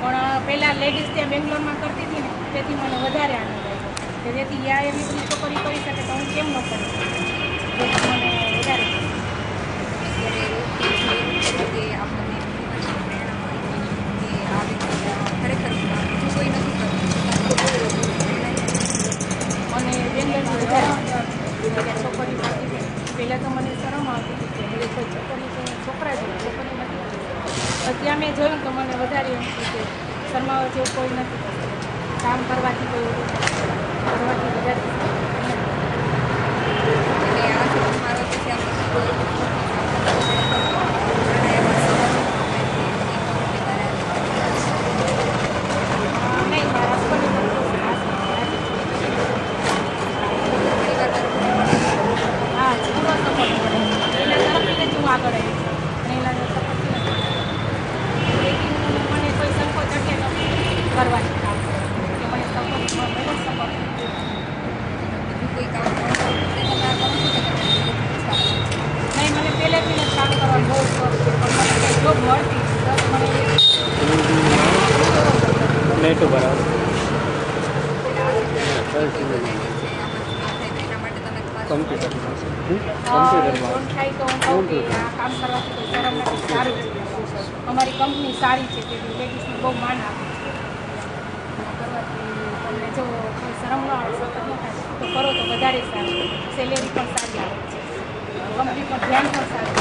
પણ પહેલાં લેડીઝ ત્યાં બેંગ્લોરમાં કરતી હતી ને તેથી મને વધારે આનંદ આવ્યો કે જેથી ત્યાં એવી બધી છોકરી કરી શકે તો હું કેમ ન કરી શકું, મને વધારે અને બેંગ્લોરમાં વધારે છોકરી કરતી હતી. પહેલાં તો મને શરમ આવતી હતી કે હવે કોઈ છોકરી તો છોકરા જેવી છોકરી નથી કરતી. ત્યાં મેં જોયું તો મને વધારે એમ થયું કે શરમાવા જેવું કોઈ નથી કરતું, કામ કરવાથી કોઈ ઓલું કરવાથી વધારે નહીં. મારા હસબન્ડ હા પૂરો સપોર્ટ કરે. એના તરફથી જ હું આગળ આવી છું અને એના સપોર્ટથી લેકિન મને કોઈ સંકોચ અટકે નથી કરવાની કામ કે મને સપોર્ટ કોઈ કામ નહીં. મને પહેલેથી જ કામ કરવાનું બહુ શોખ છે પણ મને કંઈ જોબ મળતી બસ મને નેટ બરાબર કમ્પ્યુટરમાં ફોન થાય તો હું કહું કે આ કામ કરવાથી કોઈ શરમ નથી, સારું છે. અમારી કંપની સારી છે કે લેડીઝને બહુ માન આપે છે. કરવાથી તમને જો કોઈ શરમ ન આવે સતત ન થાય તો કરો તો વધારે સારું, સેલેરી પણ સારી આવે છે, કંપની પર ધ્યાન પણ સારું.